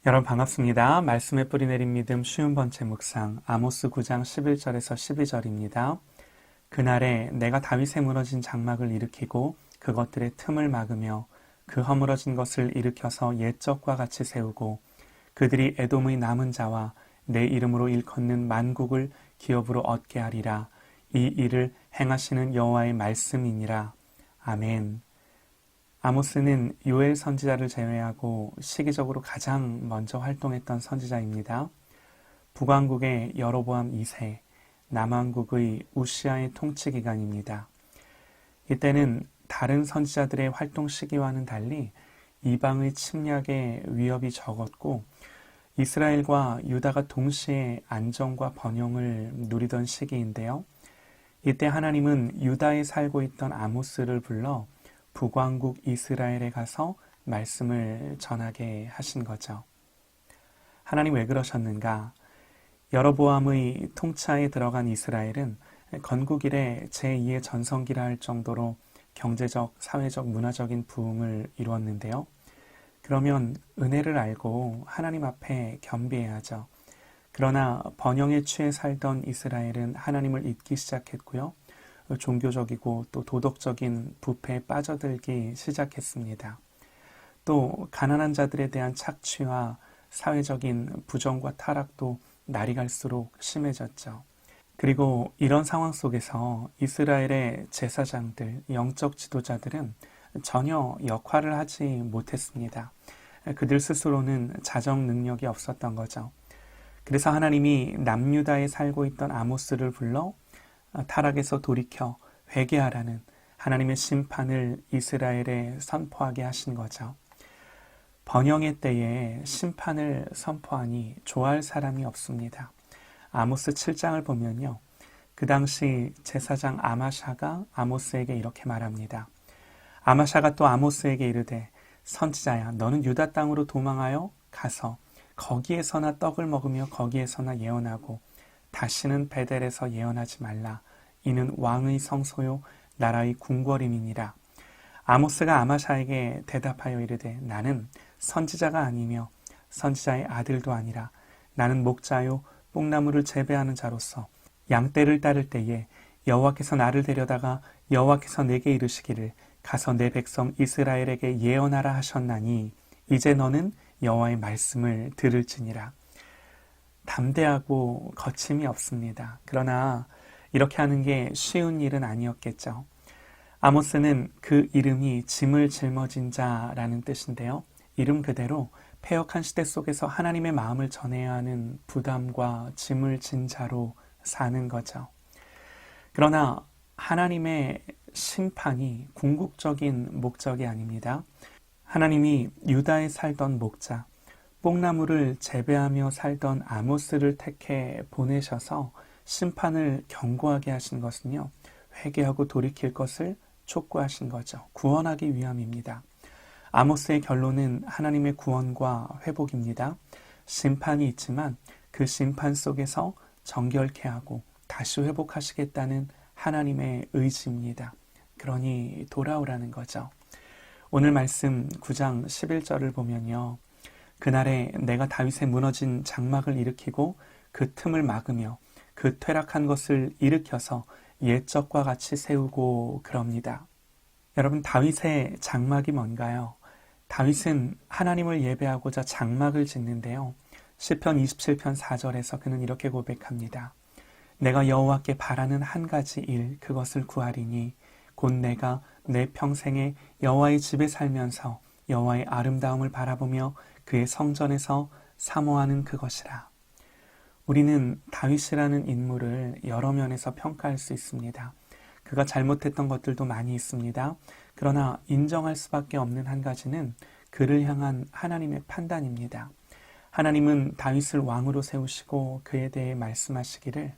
여러분 반갑습니다. 말씀의 뿌리 내린 믿음 쉬운 번째 묵상 아모스 9장 11절에서 12절입니다. 그날에 내가 다윗의 무너진 장막을 일으키고 그것들의 틈을 막으며 그 허물어진 것을 일으켜서 옛적과 같이 세우고 그들이 에돔의 남은 자와 내 이름으로 일컫는 만국을 기업으로 얻게 하리라. 이 일을 행하시는 여호와의 말씀이니라. 아멘. 아모스는 요엘 선지자를 제외하고 시기적으로 가장 먼저 활동했던 선지자입니다. 북왕국의 여로보암 2세, 남왕국의 우시아의 통치 기간입니다. 이때는 다른 선지자들의 활동 시기와는 달리 이방의 침략의 위협이 적었고 이스라엘과 유다가 동시에 안정과 번영을 누리던 시기인데요. 이때 하나님은 유다에 살고 있던 아모스를 불러 북왕국 이스라엘에 가서 말씀을 전하게 하신 거죠. 하나님 왜 그러셨는가? 여로보암의 통치하에 들어간 이스라엘은 건국 이래 제2의 전성기라 할 정도로 경제적, 사회적, 문화적인 부흥을 이루었는데요. 그러면 은혜를 알고 하나님 앞에 겸비해야죠. 그러나 번영에 취해 살던 이스라엘은 하나님을 잊기 시작했고요. 종교적이고 또 도덕적인 부패에 빠져들기 시작했습니다. 또 가난한 자들에 대한 착취와 사회적인 부정과 타락도 날이 갈수록 심해졌죠. 그리고 이런 상황 속에서 이스라엘의 제사장들, 영적 지도자들은 전혀 역할을 하지 못했습니다. 그들 스스로는 자정 능력이 없었던 거죠. 그래서 하나님이 남유다에 살고 있던 아모스를 불러 타락에서 돌이켜 회개하라는 하나님의 심판을 이스라엘에 선포하게 하신 거죠. 번영의 때에 심판을 선포하니 좋아할 사람이 없습니다. 아모스 7장을 보면요. 그 당시 제사장 아마샤가 아모스에게 이렇게 말합니다. 아마샤가 또 아모스에게 이르되 선지자야 너는 유다 땅으로 도망하여 가서 거기에서나 떡을 먹으며 거기에서나 예언하고 다시는 베델에서 예언하지 말라. 이는 왕의 성소요 나라의 궁궐임이니라. 아모스가 아마샤에게 대답하여 이르되 나는 선지자가 아니며 선지자의 아들도 아니라 나는 목자요 뽕나무를 재배하는 자로서 양떼를 따를 때에 여호와께서 나를 데려다가 여호와께서 내게 이르시기를 가서 내 백성 이스라엘에게 예언하라 하셨나니 이제 너는 여호와의 말씀을 들을지니라. 담대하고 거침이 없습니다. 그러나 이렇게 하는 게 쉬운 일은 아니었겠죠. 아모스는 그 이름이 짐을 짊어진 자라는 뜻인데요. 이름 그대로 패역한 시대 속에서 하나님의 마음을 전해야 하는 부담과 짐을 진 자로 사는 거죠. 그러나 하나님의 심판이 궁극적인 목적이 아닙니다. 하나님이 유다에 살던 목자, 뽕나무를 재배하며 살던 아모스를 택해 보내셔서 심판을 경고하게 하신 것은요. 회개하고 돌이킬 것을 촉구하신 거죠. 구원하기 위함입니다. 아모스의 결론은 하나님의 구원과 회복입니다. 심판이 있지만 그 심판 속에서 정결케 하고 다시 회복하시겠다는 하나님의 의지입니다. 그러니 돌아오라는 거죠. 오늘 말씀 9장 11절을 보면요. 그날에 내가 다윗의 무너진 장막을 일으키고 그 틈을 막으며 그 퇴락한 것을 일으켜서 옛적과 같이 세우고 그럽니다. 여러분 다윗의 장막이 뭔가요? 다윗은 하나님을 예배하고자 장막을 짓는데요. 시편 27편 4절에서 그는 이렇게 고백합니다. 내가 여호와께 바라는 한 가지 일 그것을 구하리니 곧 내가 내 평생에 여호와의 집에 살면서 여호와의 아름다움을 바라보며 그의 성전에서 사모하는 그것이라. 우리는 다윗이라는 인물을 여러 면에서 평가할 수 있습니다. 그가 잘못했던 것들도 많이 있습니다. 그러나 인정할 수밖에 없는 한 가지는 그를 향한 하나님의 판단입니다. 하나님은 다윗을 왕으로 세우시고 그에 대해 말씀하시기를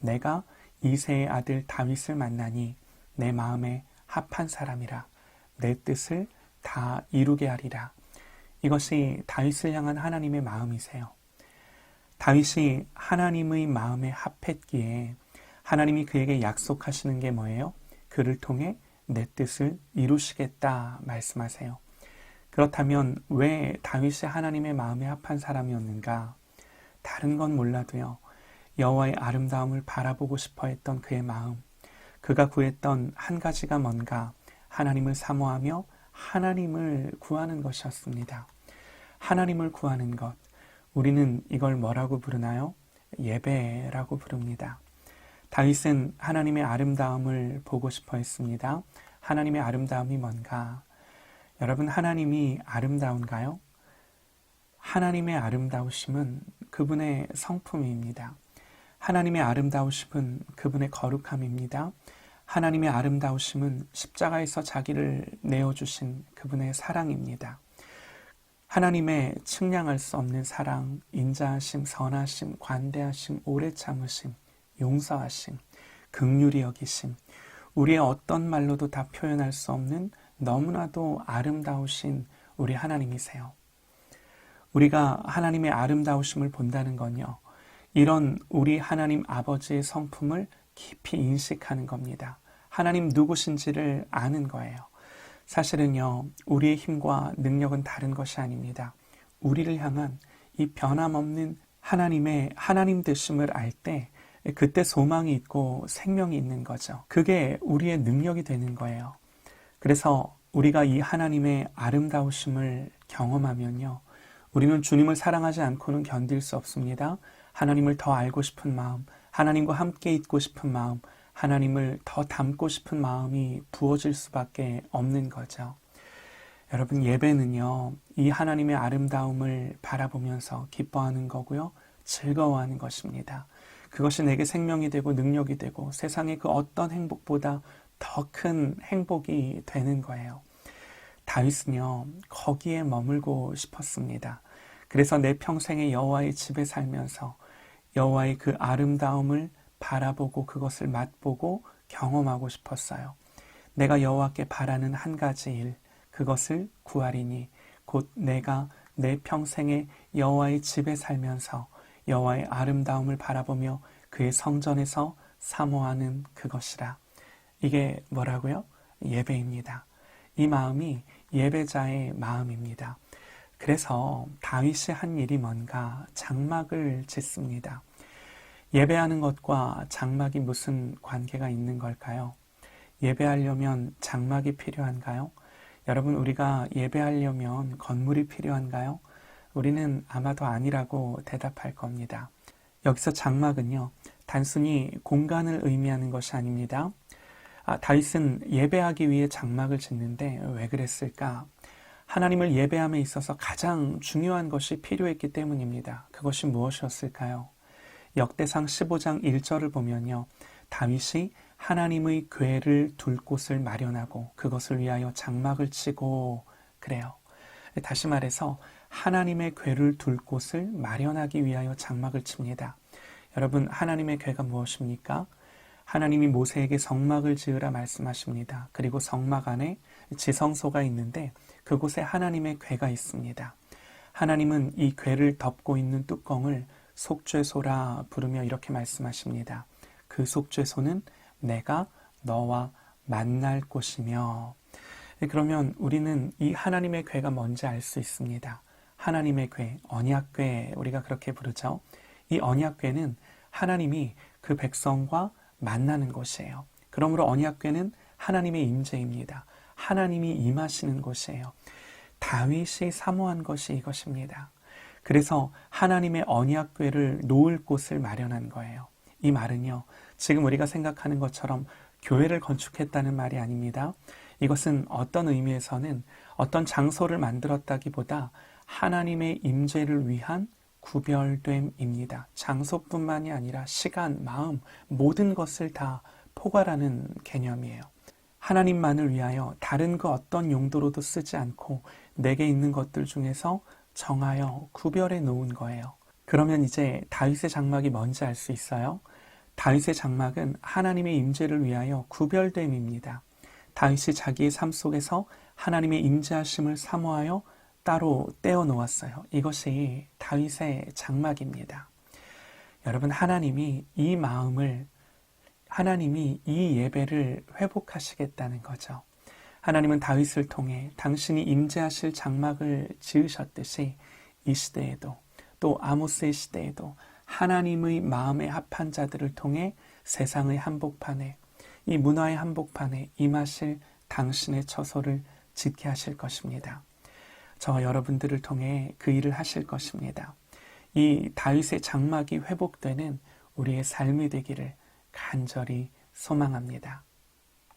내가 이새의 아들 다윗을 만나니 내 마음에 합한 사람이라 내 뜻을 다 이루게 하리라. 이것이 다윗을 향한 하나님의 마음이세요. 다윗이 하나님의 마음에 합했기에 하나님이 그에게 약속하시는 게 뭐예요? 그를 통해 내 뜻을 이루시겠다 말씀하세요. 그 그렇다면 왜 다윗이 하나님의 마음에 합한 사람이었는가? 다른 건 몰라도요, 여호와의 아름다움을 바라보고 싶어 했던 그의 마음, 그가 구했던 한 가지가 뭔가? 하나님을 사모하며 하나님을 구하는 것이었습니다. 하나님을 구하는 것, 우리는 이걸 뭐라고 부르나요? 예배라고 부릅니다. 다윗은 하나님의 아름다움을 보고 싶어 했습니다. 하나님의 아름다움이 뭔가? 여러분, 하나님이 아름다운가요? 하나님의 아름다우심은 그분의 성품입니다. 하나님의 아름다우심은 그분의 거룩함입니다. 하나님의 아름다우심은 십자가에서 자기를 내어주신 그분의 사랑입니다. 하나님의 측량할 수 없는 사랑, 인자하심, 선하심, 관대하심, 오래 참으심, 용서하심, 긍휼히 여기심, 우리의 어떤 말로도 다 표현할 수 없는 너무나도 아름다우신 우리 하나님이세요. 우리가 하나님의 아름다우심을 본다는 건요, 이런 우리 하나님 아버지의 성품을 깊이 인식하는 겁니다. 하나님 누구신지를 아는 거예요. 사실은요, 우리의 힘과 능력은 다른 것이 아닙니다. 우리를 향한 이 변함없는 하나님의 하나님 되심을 알 때 그때 소망이 있고 생명이 있는 거죠. 그게 우리의 능력이 되는 거예요. 그래서 우리가 이 하나님의 아름다우심을 경험하면요, 우리는 주님을 사랑하지 않고는 견딜 수 없습니다. 하나님을 더 알고 싶은 마음, 하나님과 함께 있고 싶은 마음, 하나님을 더 닮고 싶은 마음이 부어질 수밖에 없는 거죠. 여러분, 예배는요, 이 하나님의 아름다움을 바라보면서 기뻐하는 거고요, 즐거워하는 것입니다. 그것이 내게 생명이 되고 능력이 되고 세상의 그 어떤 행복보다 더 큰 행복이 되는 거예요. 다윗은요, 거기에 머물고 싶었습니다. 그래서 내 평생에 여호와의 집에 살면서 여호와의 그 아름다움을 바라보고 그것을 맛보고 경험하고 싶었어요. 내가 여호와께 바라는 한 가지 일, 그것을 구하리니 곧 내가 내 평생에 여호와의 집에 살면서 여호와의 아름다움을 바라보며 그의 성전에서 사모하는 그것이라. 이게 뭐라고요? 예배입니다. 이 마음이 예배자의 마음입니다. 그래서 다윗이 한 일이 뭔가? 장막을 짓습니다. 예배하는 것과 장막이 무슨 관계가 있는 걸까요? 예배하려면 장막이 필요한가요? 여러분, 우리가 예배하려면 건물이 필요한가요? 우리는 아마도 아니라고 대답할 겁니다. 여기서 장막은요, 단순히 공간을 의미하는 것이 아닙니다. 다윗은 예배하기 위해 장막을 짓는데 왜 그랬을까? 하나님을 예배함에 있어서 가장 중요한 것이 필요했기 때문입니다. 그것이 무엇이었을까요? 역대상 15장 1절을 보면요, 다윗이 하나님의 궤를 둘 곳을 마련하고 그것을 위하여 장막을 치고 그래요. 다시 말해서 하나님의 궤를 둘 곳을 마련하기 위하여 장막을 칩니다. 여러분, 하나님의 궤가 무엇입니까? 하나님이 모세에게 성막을 지으라 말씀하십니다. 그리고 성막 안에 지성소가 있는데 그곳에 하나님의 궤가 있습니다. 하나님은 이 궤를 덮고 있는 뚜껑을 속죄소라 부르며 이렇게 말씀하십니다. 그 속죄소는 내가 너와 만날 곳이며. 그러면 우리는 이 하나님의 궤가 뭔지 알 수 있습니다. 하나님의 궤, 언약궤, 우리가 그렇게 부르죠. 이 언약궤는 하나님이 그 백성과 만나는 곳이에요. 그러므로 언약궤는 하나님의 임재입니다. 하나님이 임하시는 곳이에요. 다윗이 사모한 것이 이것입니다. 그래서 하나님의 언약궤를 놓을 곳을 마련한 거예요. 이 말은요, 지금 우리가 생각하는 것처럼 교회를 건축했다는 말이 아닙니다. 이것은 어떤 의미에서는 어떤 장소를 만들었다기보다 하나님의 임재를 위한 구별됨입니다. 장소뿐만이 아니라 시간, 마음, 모든 것을 다 포괄하는 개념이에요. 하나님만을 위하여 다른 그 어떤 용도로도 쓰지 않고 내게 있는 것들 중에서 정하여 구별해 놓은 거예요. 그러면 이제 다윗의 장막이 뭔지 알 수 있어요? 다윗의 장막은 하나님의 임재를 위하여 구별됨입니다. 다윗이 자기의 삶 속에서 하나님의 임재하심을 사모하여 따로 떼어 놓았어요. 이것이 다윗의 장막입니다. 여러분, 하나님이 이 마음을, 하나님이 이 예배를 회복하시겠다는 거죠. 하나님은 다윗을 통해 당신이 임재하실 장막을 지으셨듯이 이 시대에도 또 아모스의 시대에도 하나님의 마음에 합한 자들을 통해 세상의 한복판에 이 문화의 한복판에 임하실 당신의 처소를 짓게 하실 것입니다. 저와 여러분들을 통해 그 일을 하실 것입니다. 이 다윗의 장막이 회복되는 우리의 삶이 되기를 간절히 소망합니다.